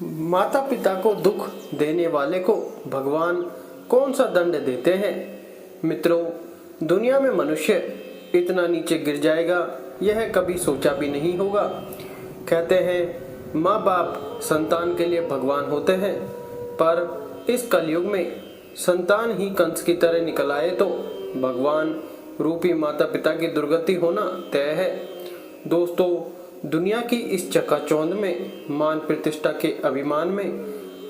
माता पिता को दुख देने वाले को भगवान कौन सा दंड देते हैं। मित्रों, दुनिया में मनुष्य इतना नीचे गिर जाएगा यह कभी सोचा भी नहीं होगा। कहते हैं माँ बाप संतान के लिए भगवान होते हैं, पर इस कलयुग में संतान ही कंस की तरह निकल आए तो भगवान रूपी माता पिता की दुर्गति होना तय है। दोस्तों, दुनिया की इस चकाचौंध में मान प्रतिष्ठा के अभिमान में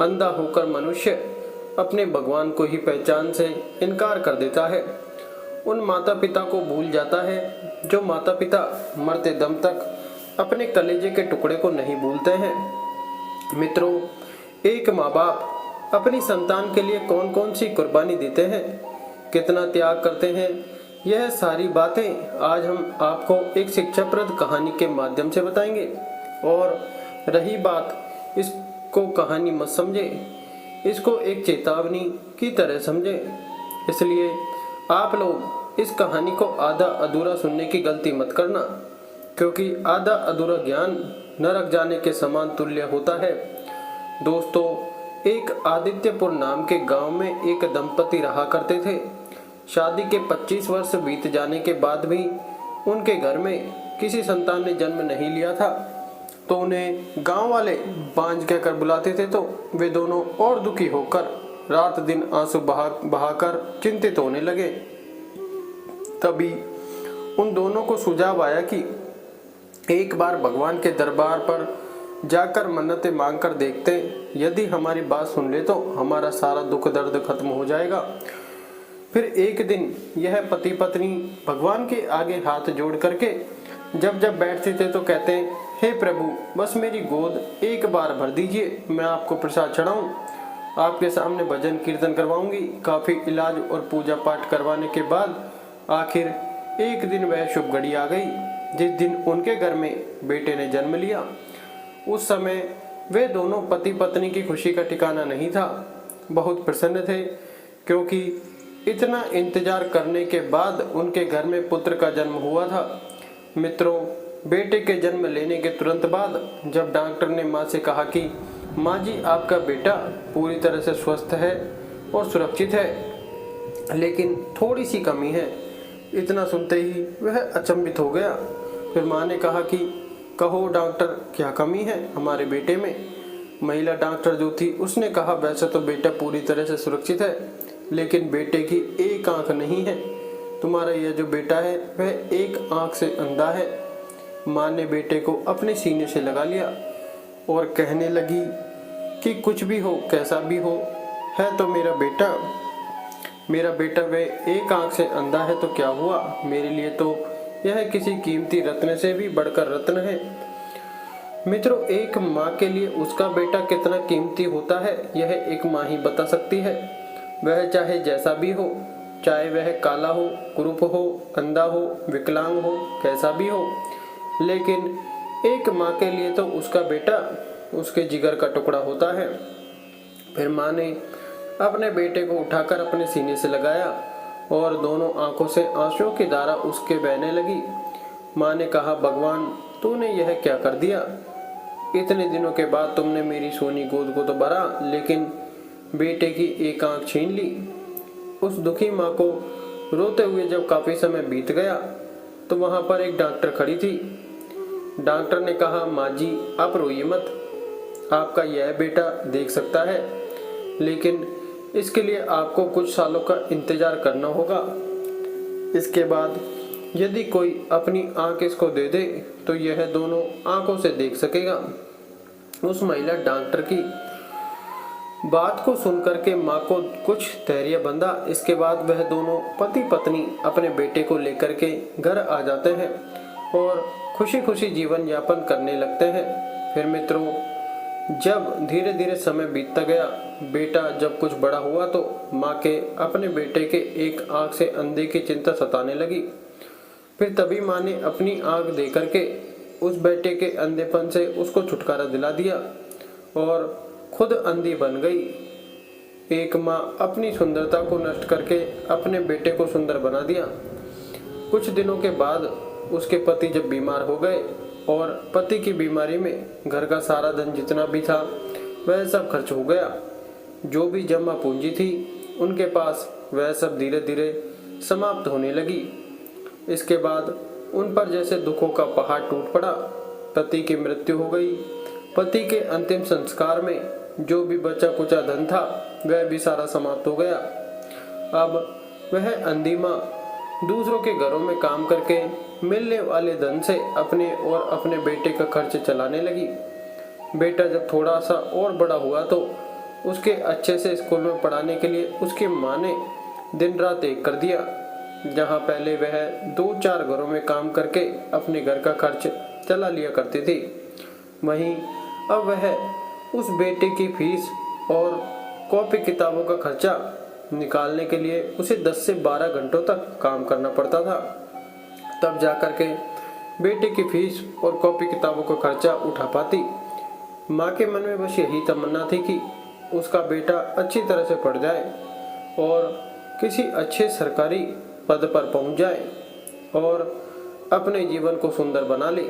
अंधा होकर मनुष्य अपने भगवान को ही पहचान से इनकार कर देता है। उन माता पिता को भूल जाता है जो माता पिता मरते दम तक अपने कलेजे के टुकड़े को नहीं भूलते हैं। मित्रों, एक माँ बाप अपनी संतान के लिए कौन कौन सी कुर्बानी देते हैं, कितना त्याग करते हैं, यह सारी बातें आज हम आपको एक शिक्षाप्रद कहानी के माध्यम से बताएंगे। और रही बात, इसको कहानी मत समझे, इसको एक चेतावनी की तरह समझे। इसलिए आप लोग इस कहानी को आधा अधूरा सुनने की गलती मत करना, क्योंकि आधा अधूरा ज्ञान नरक जाने के समान तुल्य होता है। दोस्तों, एक आदित्यपुर नाम के गांव में एक दंपति रहा करते थे। शादी के 25 वर्ष बीत जाने के बाद भी उनके घर में किसी संतान ने जन्म नहीं लिया था, तो उन्हें गांव वाले बांझ कहकर बुलाते थे। तो वे दोनों और दुखी होकर रात दिन आंसू बहाकर चिंतित होने लगे। तभी उन दोनों को सुझाव आया कि एक बार भगवान के दरबार पर जाकर मन्नतें मांगकर देखते, यदि हमारी बात सुन ले तो हमारा सारा दुख दर्द खत्म हो जाएगा। फिर एक दिन यह पति पत्नी भगवान के आगे हाथ जोड़ करके जब जब बैठते थे तो कहते, हे प्रभु, बस मेरी गोद एक बार भर दीजिए, मैं आपको प्रसाद चढ़ाऊं, आपके सामने भजन कीर्तन करवाऊंगी। काफ़ी इलाज और पूजा पाठ करवाने के बाद आखिर एक दिन वह शुभ घड़ी आ गई जिस दिन उनके घर में बेटे ने जन्म लिया। उस समय वे दोनों पति पत्नी की खुशी का ठिकाना नहीं था। बहुत प्रसन्न थे, क्योंकि इतना इंतजार करने के बाद उनके घर में पुत्र का जन्म हुआ था। मित्रों, बेटे के जन्म लेने के तुरंत बाद जब डॉक्टर ने माँ से कहा कि माँ जी, आपका बेटा पूरी तरह से स्वस्थ है और सुरक्षित है, लेकिन थोड़ी सी कमी है, इतना सुनते ही वह अचंभित हो गया। फिर माँ ने कहा कि कहो डॉक्टर, क्या कमी है हमारे बेटे में। महिला डॉक्टर जो थी उसने कहा, वैसे तो बेटा पूरी तरह से सुरक्षित है, लेकिन बेटे की एक आंख नहीं है। तुम्हारा यह जो बेटा है वह एक आंख से अंधा है। माँ ने बेटे को अपने सीने से लगा लिया और कहने लगी कि कुछ भी हो, कैसा भी हो, है तो मेरा बेटा वह एक आंख से अंधा है तो क्या हुआ, मेरे लिए तो यह किसी कीमती रत्न से भी बढ़कर रत्न है। मित्रों, एक माँ के लिए उसका बेटा कितना कीमती होता है यह एक माँ ही बता सकती है। वह चाहे जैसा भी हो, चाहे वह काला हो, कुरूप हो, अंधा हो, विकलांग हो, कैसा भी हो, लेकिन एक माँ के लिए तो उसका बेटा उसके जिगर का टुकड़ा होता है। फिर माँ ने अपने बेटे को उठाकर अपने सीने से लगाया और दोनों आंखों से आंसुओं की धारा उसके बहने लगी। माँ ने कहा, भगवान, तूने यह क्या कर दिया। इतने दिनों के बाद तुमने मेरी सोनी गोद को तो भरा, लेकिन बेटे की एक आंख छीन ली। उस दुखी माँ को रोते हुए जब काफी समय बीत गया तो वहां पर एक डॉक्टर खड़ी थी। डॉक्टर ने कहा, माँ जी, आप रोइए मत, आपका यह बेटा देख सकता है, लेकिन इसके लिए आपको कुछ सालों का इंतजार करना होगा। इसके बाद यदि कोई अपनी आंख इसको दे दे तो यह दोनों आंखों से देख सकेगा। उस महिला डॉक्टर की बात को सुनकर के माँ को कुछ धैर्य बंधा। इसके बाद वह दोनों पति पत्नी अपने बेटे को लेकर के घर आ जाते हैं और खुशी खुशी जीवन यापन करने लगते हैं। फिर मित्रों, जब धीरे धीरे समय बीतता गया, बेटा जब कुछ बड़ा हुआ तो माँ के अपने बेटे के एक आंख से अंधे की चिंता सताने लगी। फिर तभी माँ ने अपनी आंख दे करके उस बेटे के अंधेपन से उसको छुटकारा दिला दिया और खुद अंधी बन गई। एक माँ अपनी सुंदरता को नष्ट करके अपने बेटे को सुंदर बना दिया। कुछ दिनों के बाद उसके पति जब बीमार हो गए और पति की बीमारी में घर का सारा धन जितना भी था वह सब खर्च हो गया। जो भी जमा पूंजी थी उनके पास, वह सब धीरे धीरे समाप्त होने लगी। इसके बाद उन पर जैसे दुखों का पहाड़ टूट पड़ा। पति की मृत्यु हो गई। पति के अंतिम संस्कार में जो भी बचा कुचा धन था वह भी सारा समाप्त हो गया। अब वह अंधी माँ दूसरों के घरों में काम करके मिलने वाले धन से अपने और अपने बेटे का खर्च चलाने लगी। बेटा जब थोड़ा सा और बड़ा हुआ तो उसके अच्छे से स्कूल में पढ़ाने के लिए उसकी माँ ने दिन रात एक कर दिया। जहाँ पहले वह 2-4 घरों में काम करके अपने घर का खर्च चला लिया करती थी, वहीं अब वह उस बेटे की फीस और कॉपी किताबों का खर्चा निकालने के लिए उसे 10 से 12 घंटों तक काम करना पड़ता था। तब जाकर के बेटे की फीस और कॉपी किताबों का खर्चा उठा पाती। माँ के मन में बस यही तमन्ना थी कि उसका बेटा अच्छी तरह से पढ़ जाए और किसी अच्छे सरकारी पद पर पहुंच जाए और अपने जीवन को सुंदर बना ले।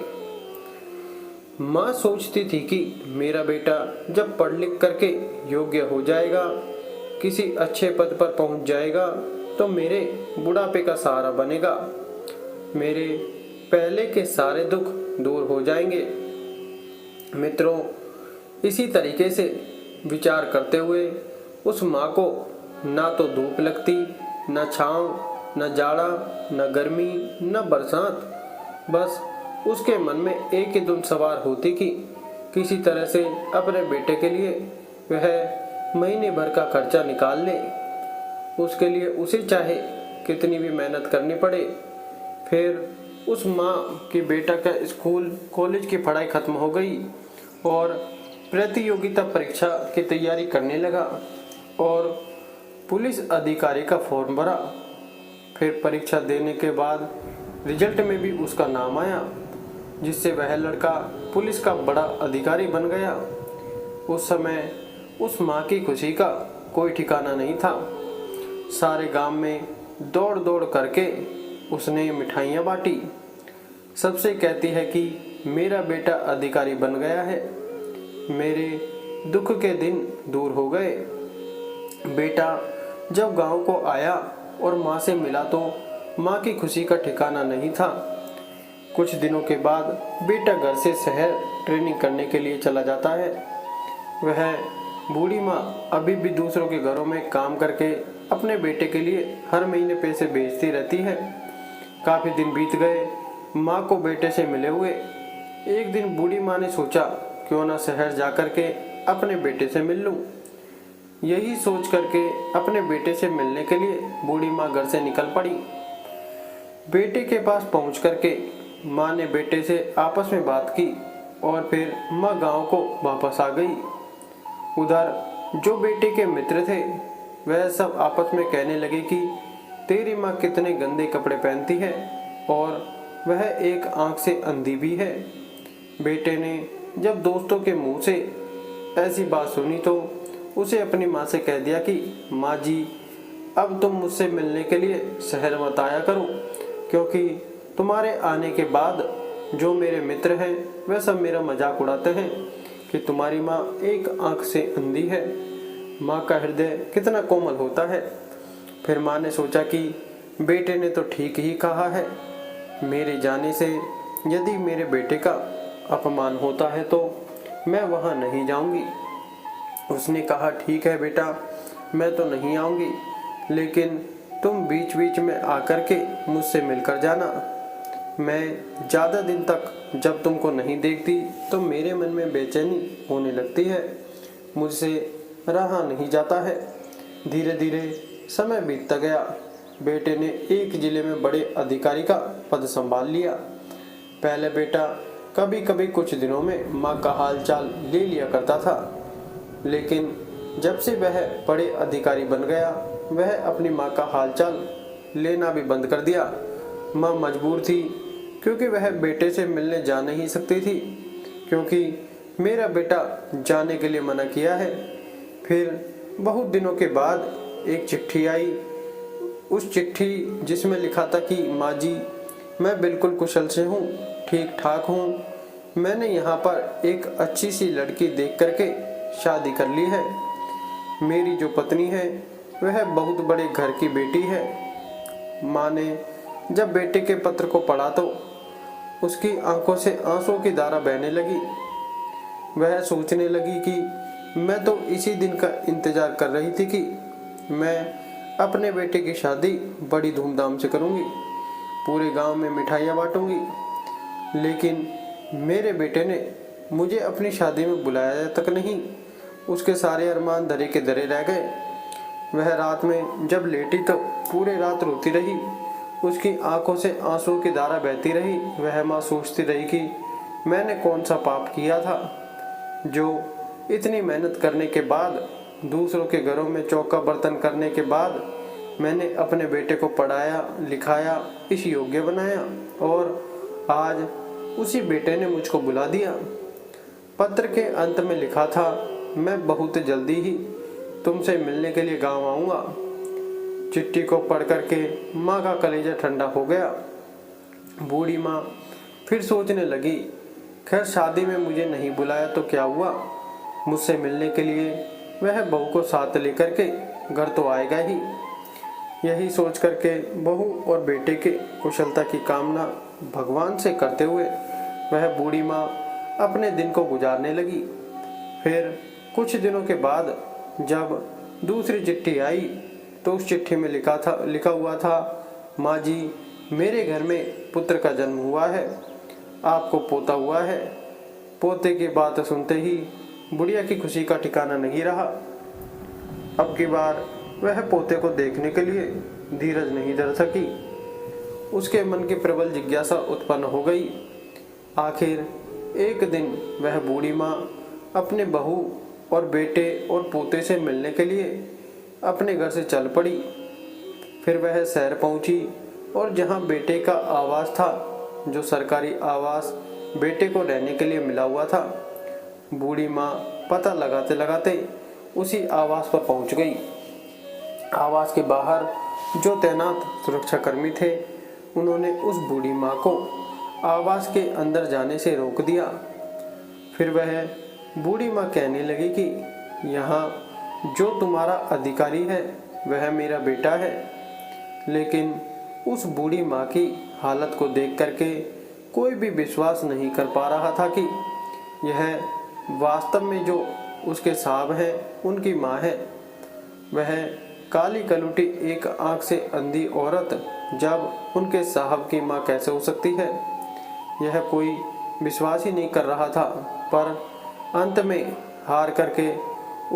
माँ सोचती थी कि मेरा बेटा जब पढ़ लिख करके योग्य हो जाएगा, किसी अच्छे पद पर पहुंच जाएगा, तो मेरे बुढ़ापे का सहारा बनेगा। मेरे पहले के सारे दुख दूर हो जाएंगे। मित्रों, इसी तरीके से विचार करते हुए उस माँ को ना तो धूप लगती, न छाँव, न जाड़ा, न गर्मी, न बरसात। बस उसके मन में एक ही धुन सवार होती कि किसी तरह से अपने बेटे के लिए वह महीने भर का खर्चा निकाल ले। उसके लिए उसे चाहे कितनी भी मेहनत करनी पड़े। फिर उस माँ की बेटा का स्कूल कॉलेज की पढ़ाई खत्म हो गई और प्रतियोगिता परीक्षा की तैयारी करने लगा और पुलिस अधिकारी का फॉर्म भरा। फिर परीक्षा देने के बाद रिजल्ट में भी उसका नाम आया, जिससे वह लड़का पुलिस का बड़ा अधिकारी बन गया। उस समय उस माँ की खुशी का कोई ठिकाना नहीं था। सारे गांव में दौड़ दौड़ करके उसने मिठाइयाँ बांटी। सबसे कहती है कि मेरा बेटा अधिकारी बन गया है, मेरे दुख के दिन दूर हो गए। बेटा जब गांव को आया और माँ से मिला तो माँ की खुशी का ठिकाना नहीं था। कुछ दिनों के बाद बेटा घर से शहर ट्रेनिंग करने के लिए चला जाता है। वह बूढ़ी माँ अभी भी दूसरों के घरों में काम करके अपने बेटे के लिए हर महीने पैसे भेजती रहती है। काफ़ी दिन बीत गए माँ को बेटे से मिले हुए। एक दिन बूढ़ी माँ ने सोचा क्यों ना शहर जा कर के अपने बेटे से मिल लूँ। यही सोच करके अपने बेटे से मिलने के लिए बूढ़ी माँ घर से निकल पड़ी। बेटे के पास पहुँच करके माँ ने बेटे से आपस में बात की और फिर माँ गांव को वापस आ गई। उधर जो बेटे के मित्र थे वह सब आपस में कहने लगे कि तेरी माँ कितने गंदे कपड़े पहनती है और वह एक आंख से अंधी भी है। बेटे ने जब दोस्तों के मुंह से ऐसी बात सुनी तो उसे अपनी माँ से कह दिया कि माँ जी, अब तुम मुझसे मिलने के लिए शहर मत आया करो, क्योंकि तुम्हारे आने के बाद जो मेरे मित्र हैं वह सब मेरा मजाक उड़ाते हैं कि तुम्हारी माँ एक आंख से अंधी है। माँ का हृदय कितना कोमल होता है। फिर माँ ने सोचा कि बेटे ने तो ठीक ही कहा है, मेरे जाने से यदि मेरे बेटे का अपमान होता है तो मैं वहाँ नहीं जाऊँगी। उसने कहा ठीक है बेटा, मैं तो नहीं आऊँगी, लेकिन तुम बीच बीच में आकर के मुझसे मिलकर जाना। मैं ज़्यादा दिन तक जब तुमको नहीं देखती तो मेरे मन में बेचैनी होने लगती है, मुझसे रहा नहीं जाता है। धीरे धीरे समय बीतता गया। बेटे ने एक जिले में बड़े अधिकारी का पद संभाल लिया। पहले बेटा कभी कभी कुछ दिनों में माँ का हाल चाल ले लिया करता था, लेकिन जब से वह बड़े अधिकारी बन गया वह अपनी माँ का हालचाल लेना भी बंद कर दिया। माँ मजबूर थी क्योंकि वह बेटे से मिलने जा नहीं सकती थी, क्योंकि मेरा बेटा जाने के लिए मना किया है। फिर बहुत दिनों के बाद एक चिट्ठी आई। उस चिट्ठी जिसमें लिखा था कि माँ जी, मैं बिल्कुल कुशल से हूँ, ठीक ठाक हूँ। मैंने यहाँ पर एक अच्छी सी लड़की देख करके शादी कर ली है। मेरी जो पत्नी है वह बहुत बड़े घर की बेटी है। माँ ने जब बेटे के पत्र को पढ़ा तो उसकी आंखों से आंसुओं की धारा बहने लगी। वह सोचने लगी कि मैं तो इसी दिन का इंतजार कर रही थी कि मैं अपने बेटे की शादी बड़ी धूमधाम से करूंगी, पूरे गांव में मिठाइयाँ बांटूंगी। लेकिन मेरे बेटे ने मुझे अपनी शादी में बुलाया तक नहीं। उसके सारे अरमान धरे के धरे रह गए। वह रात में जब लेटी तो पूरे रात रोती रही। उसकी आंखों से आंसुओं की धारा बहती रही। वह माँ सोचती रही कि मैंने कौन सा पाप किया था जो इतनी मेहनत करने के बाद, दूसरों के घरों में चौका बर्तन करने के बाद मैंने अपने बेटे को पढ़ाया लिखाया, इस योग्य बनाया, और आज उसी बेटे ने मुझको बुला दिया। पत्र के अंत में लिखा था, मैं बहुत जल्दी ही तुमसे मिलने के लिए गांव आऊँगा। चिट्ठी को पढ़ करके माँ का कलेजा ठंडा हो गया। बूढ़ी माँ फिर सोचने लगी, खैर शादी में मुझे नहीं बुलाया तो क्या हुआ, मुझसे मिलने के लिए वह बहू को साथ लेकर के घर तो आएगा ही। यही सोच करके बहू और बेटे के कुशलता की कामना भगवान से करते हुए वह बूढ़ी माँ अपने दिन को गुजारने लगी। फिर कुछ दिनों के बाद जब दूसरी चिट्ठी आई तो उस चिट्ठी में लिखा हुआ था, माँ जी, मेरे घर में पुत्र का जन्म हुआ है, आपको पोता हुआ है। पोते की बात सुनते ही बुढ़िया की खुशी का ठिकाना नहीं रहा। अब की बार वह पोते को देखने के लिए धीरज नहीं धर सकी। उसके मन की प्रबल जिज्ञासा उत्पन्न हो गई। आखिर एक दिन वह बूढ़ी माँ अपने बहू और बेटे और पोते से मिलने के लिए अपने घर से चल पड़ी। फिर वह शहर पहुंची और जहां बेटे का आवास था, जो सरकारी आवास बेटे को रहने के लिए मिला हुआ था, बूढ़ी माँ पता लगाते लगाते उसी आवास पर पहुंच गई। आवास के बाहर जो तैनात सुरक्षाकर्मी थे, उन्होंने उस बूढ़ी माँ को आवास के अंदर जाने से रोक दिया। फिर वह बूढ़ी माँ कहने लगी कि यहाँ जो तुम्हारा अधिकारी है वह मेरा बेटा है। लेकिन उस बूढ़ी माँ की हालत को देख करके कोई भी विश्वास नहीं कर पा रहा था कि यह वास्तव में जो उसके साहब हैं उनकी माँ है। वह काली कलुटी एक आंख से अंधी औरत जब उनके साहब की माँ कैसे हो सकती है, यह कोई विश्वास ही नहीं कर रहा था। पर अंत में हार करके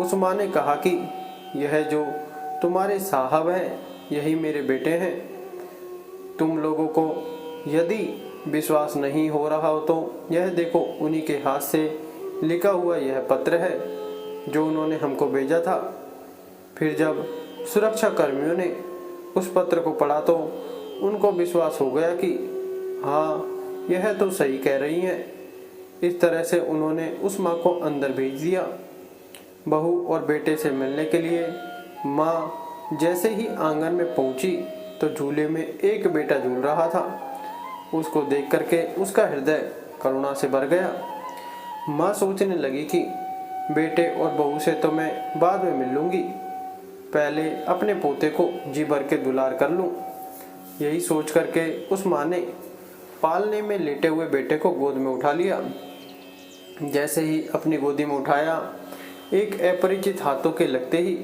उस माँ ने कहा कि यह जो तुम्हारे साहब हैं यही मेरे बेटे हैं। तुम लोगों को यदि विश्वास नहीं हो रहा हो तो यह देखो, उन्हीं के हाथ से लिखा हुआ यह पत्र है जो उन्होंने हमको भेजा था। फिर जब सुरक्षा कर्मियों ने उस पत्र को पढ़ा तो उनको विश्वास हो गया कि हाँ, यह तो सही कह रही हैं। इस तरह से उन्होंने उस माँ को अंदर भेज दिया। बहू और बेटे से मिलने के लिए माँ जैसे ही आंगन में पहुंची तो झूले में एक बेटा झूल रहा था। उसको देख करके उसका हृदय करुणा से भर गया। माँ सोचने लगी कि बेटे और बहू से तो मैं बाद में मिल लूँगी, पहले अपने पोते को जी भर के दुलार कर लूँ। यही सोच करके उस माँ ने पालने में लेटे हुए बेटे को गोद में उठा लिया। जैसे ही अपनी गोदी में उठाया, एक अपरिचित हाथों के लगते ही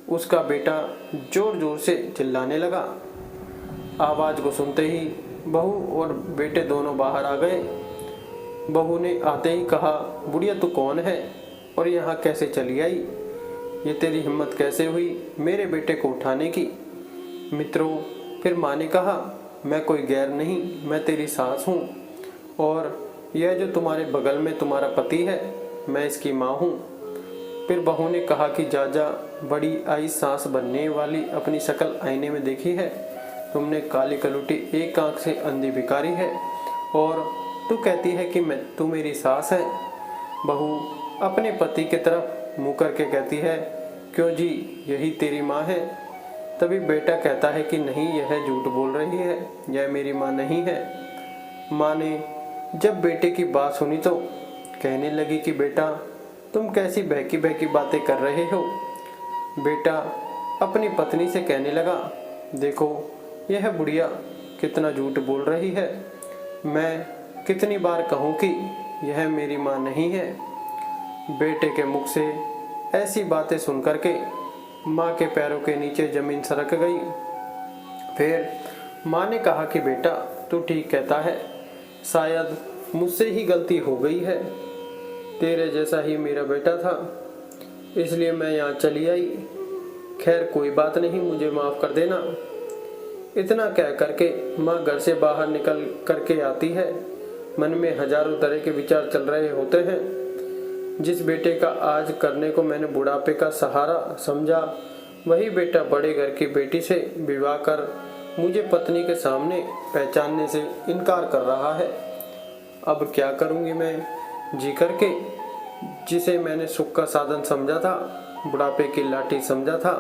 उसका बेटा जोर जोर से चिल्लाने लगा। आवाज़ को सुनते ही बहू और बेटे दोनों बाहर आ गए। बहू ने आते ही कहा, बुढ़िया तू कौन है और यहाँ कैसे चली आई? ये तेरी हिम्मत कैसे हुई मेरे बेटे को उठाने की? मित्रों, फिर माँ ने कहा, मैं कोई गैर नहीं, मैं तेरी सास हूँ, और यह जो तुम्हारे बगल में तुम्हारा पति है, मैं इसकी माँ हूँ। फिर बहू ने कहा कि जाजा, बड़ी आई सास बनने वाली अपनी शक्ल आईने में देखी है? तुमने काली कलुटी एक आंख से अंधी भिखारी है और तू कहती है कि तू मेरी सास है। बहू अपने पति की तरफ मुँह करके कहती है, क्यों जी, यही तेरी माँ है? तभी बेटा कहता है कि नहीं, यह झूठ बोल रही है, यह मेरी माँ नहीं है। माँ ने जब बेटे की बात सुनी तो कहने लगी कि बेटा, तुम कैसी बहकी बहकी बातें कर रहे हो। बेटा अपनी पत्नी से कहने लगा, देखो यह बुढ़िया कितना झूठ बोल रही है। मैं कितनी बार कहूँ कि यह मेरी माँ नहीं है। बेटे के मुख से ऐसी बातें सुन कर के माँ के पैरों के नीचे जमीन सरक गई। फिर माँ ने कहा कि बेटा तू ठीक कहता है, शायद मुझसे ही गलती हो गई है। तेरे जैसा ही मेरा बेटा था, इसलिए मैं यहाँ चली आई। खैर कोई बात नहीं, मुझे माफ़ कर देना। इतना कह करके माँ घर से बाहर निकल करके आती है। मन में हजारों तरह के विचार चल रहे होते हैं। जिस बेटे का आज करने को मैंने बुढ़ापे का सहारा समझा, वही बेटा बड़े घर की बेटी से विवाह कर मुझे पत्नी के सामने पहचानने से इनकार कर रहा है। अब क्या करूँगी मैं जी करके। जिसे मैंने सुख का साधन समझा था, बुढ़ापे की लाठी समझा था,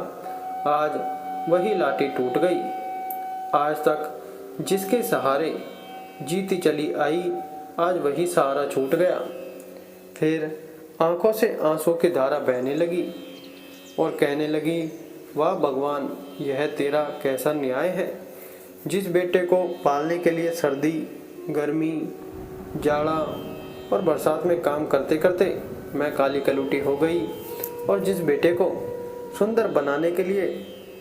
आज वही लाठी टूट गई। आज तक जिसके सहारे जीती चली आई, आज वही सहारा छूट गया। फिर आंखों से आंसू की धारा बहने लगी और कहने लगी, वाह भगवान, यह तेरा कैसा न्याय है। जिस बेटे को पालने के लिए सर्दी, गर्मी, जाड़ा और बरसात में काम करते करते मैं काली कलूटी हो गई, और जिस बेटे को सुंदर बनाने के लिए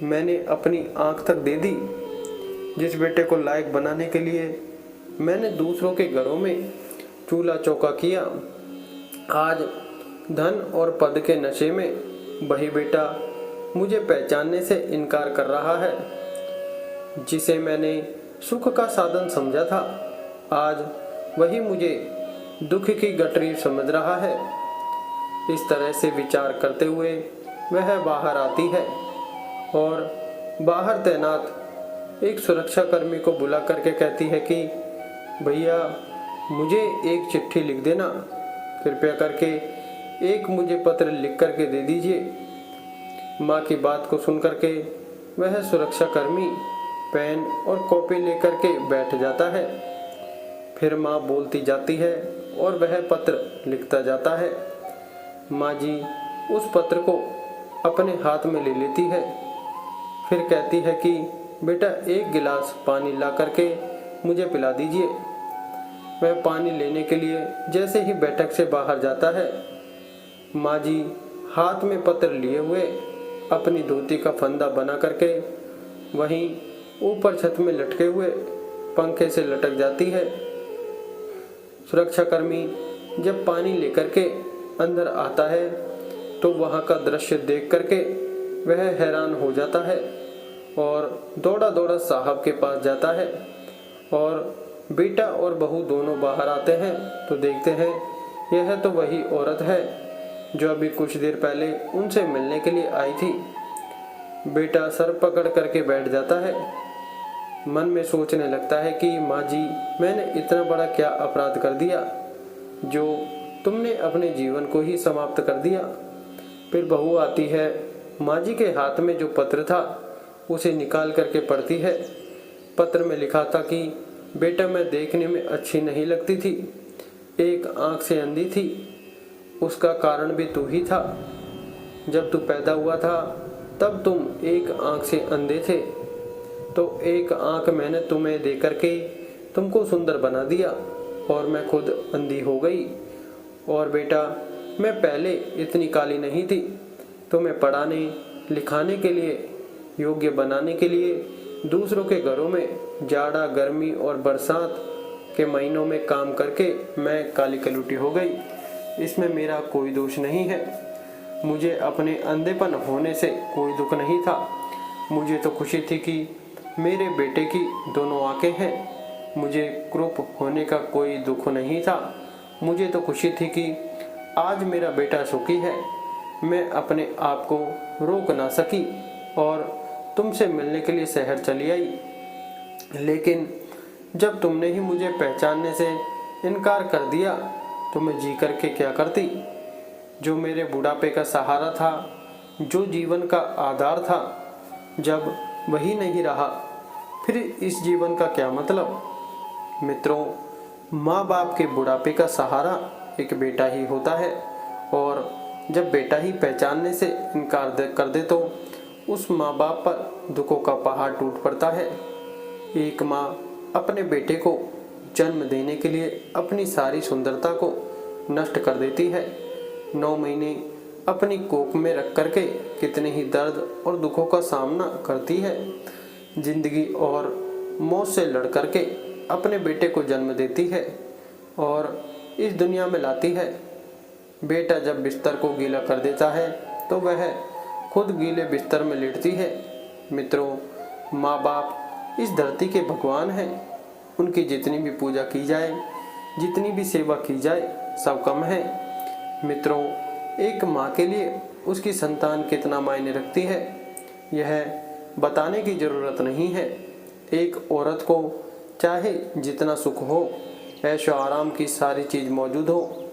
मैंने अपनी आंख तक दे दी, जिस बेटे को लायक बनाने के लिए मैंने दूसरों के घरों में चूल्हा चौका किया, आज धन और पद के नशे में वही बेटा मुझे पहचानने से इनकार कर रहा है। जिसे मैंने सुख का साधन समझा था, आज वही मुझे दुख की गठरी समझ रहा है। इस तरह से विचार करते हुए वह बाहर आती है और बाहर तैनात एक सुरक्षाकर्मी को बुला करके कहती है कि भैया मुझे एक चिट्ठी लिख देना, कृपया करके एक मुझे पत्र लिख करके दे दीजिए। माँ की बात को सुन करके वह सुरक्षाकर्मी पेन और कॉपी लेकर के बैठ जाता है। फिर माँ बोलती जाती है और वह पत्र लिखता जाता है। माँ जी उस पत्र को अपने हाथ में ले लेती है, फिर कहती है कि बेटा एक गिलास पानी ला करके मुझे पिला दीजिए। वह पानी लेने के लिए जैसे ही बैठक से बाहर जाता है, माँ जी हाथ में पत्र लिए हुए अपनी धोती का फंदा बना करके वहीं ऊपर छत में लटके हुए पंखे से लटक जाती है। सुरक्षाकर्मी जब पानी लेकर के अंदर आता है तो वहाँ का दृश्य देख करके वह हैरान हो जाता है और दौड़ा दौड़ा साहब के पास जाता है, और बेटा और बहू दोनों बाहर आते हैं तो देखते हैं यह तो वही औरत है जो अभी कुछ देर पहले उनसे मिलने के लिए आई थी। बेटा सर पकड़ करके बैठ जाता है, मन में सोचने लगता है कि माँ जी मैंने इतना बड़ा क्या अपराध कर दिया जो तुमने अपने जीवन को ही समाप्त कर दिया। फिर बहू आती है, माँ जी के हाथ में जो पत्र था उसे निकाल करके पढ़ती है। पत्र में लिखा था कि बेटा मैं देखने में अच्छी नहीं लगती थी, एक आंख से अंधी थी, उसका कारण भी तू ही था। जब तू पैदा हुआ था तब तुम एक आंख से अंधे थे, तो एक आंख मैंने तुम्हें दे करके तुमको सुंदर बना दिया और मैं खुद अंधी हो गई। और बेटा मैं पहले इतनी काली नहीं थी, तुम्हें पढ़ाने लिखाने के लिए योग्य बनाने के लिए दूसरों के घरों में जाड़ा गर्मी और बरसात के महीनों में काम करके मैं काली कलूटी हो गई। इसमें मेरा कोई दोष नहीं है। मुझे अपने अंधेपन होने से कोई दुख नहीं था। मुझे तो खुशी थी कि मेरे बेटे की दोनों आंखें हैं। मुझे क्रूप होने का कोई दुख नहीं था। मुझे तो खुशी थी कि आज मेरा बेटा सुखी है। मैं अपने आप को रोक ना सकी और तुमसे मिलने के लिए शहर चली आई, लेकिन जब तुमने ही मुझे पहचानने से इनकार कर दिया तो मैं जी करके क्या करती। जो मेरे बुढ़ापे का सहारा था, जो जीवन का आधार था, जब वही नहीं रहा फिर इस जीवन का क्या मतलब। मित्रों, माँ बाप के बुढ़ापे का सहारा एक बेटा ही होता है और जब बेटा ही पहचानने से इनकार कर दे तो उस माँ बाप पर दुखों का पहाड़ टूट पड़ता है। एक माँ अपने बेटे को जन्म देने के लिए अपनी सारी सुंदरता को नष्ट कर देती है। 9 महीने अपनी कोख में रख करके कितने ही दर्द और दुखों का सामना करती है। जिंदगी और मौत से लड़ करके अपने बेटे को जन्म देती है और इस दुनिया में लाती है। बेटा जब बिस्तर को गीला कर देता है तो वह खुद गीले बिस्तर में लेटती है। मित्रों, माँ बाप इस धरती के भगवान हैं। उनकी जितनी भी पूजा की जाए, जितनी भी सेवा की जाए, सब कम है। मित्रों, एक माँ के लिए उसकी संतान कितना मायने रखती है, यह बताने की ज़रूरत नहीं है। एक औरत को चाहे जितना सुख हो, ऐशो आराम की सारी चीज़ मौजूद हो,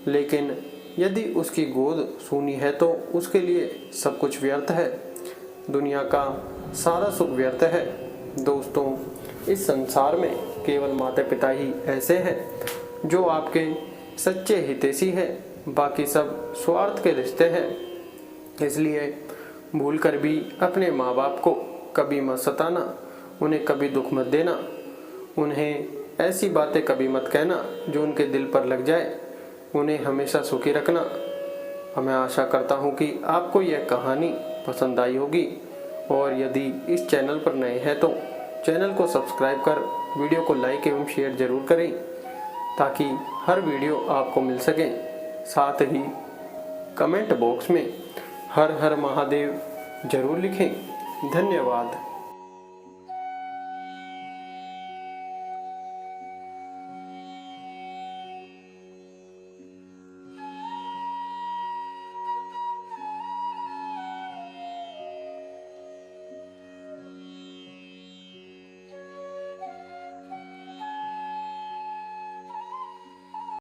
लेकिन यदि उसकी गोद सूनी है तो उसके लिए सब कुछ व्यर्थ है। दुनिया का सारा सुख व्यर्थ है। दोस्तों, इस संसार में केवल माता पिता ही ऐसे हैं जो आपके सच्चे हितैषी हैं, बाकी सब स्वार्थ के रिश्ते हैं। इसलिए भूल कर भी अपने माँ बाप को कभी मत सताना, उन्हें कभी दुख मत देना, उन्हें ऐसी बातें कभी मत कहना जो उनके दिल पर लग जाए। उन्हें हमेशा सुखी रखना। मैं आशा करता हूँ कि आपको यह कहानी पसंद आई होगी, और यदि इस चैनल पर नए हैं तो चैनल को सब्सक्राइब कर वीडियो को लाइक एवं शेयर जरूर करें ताकि हर वीडियो आपको मिल सके। साथ ही कमेंट बॉक्स में हर हर महादेव जरूर लिखें। धन्यवाद।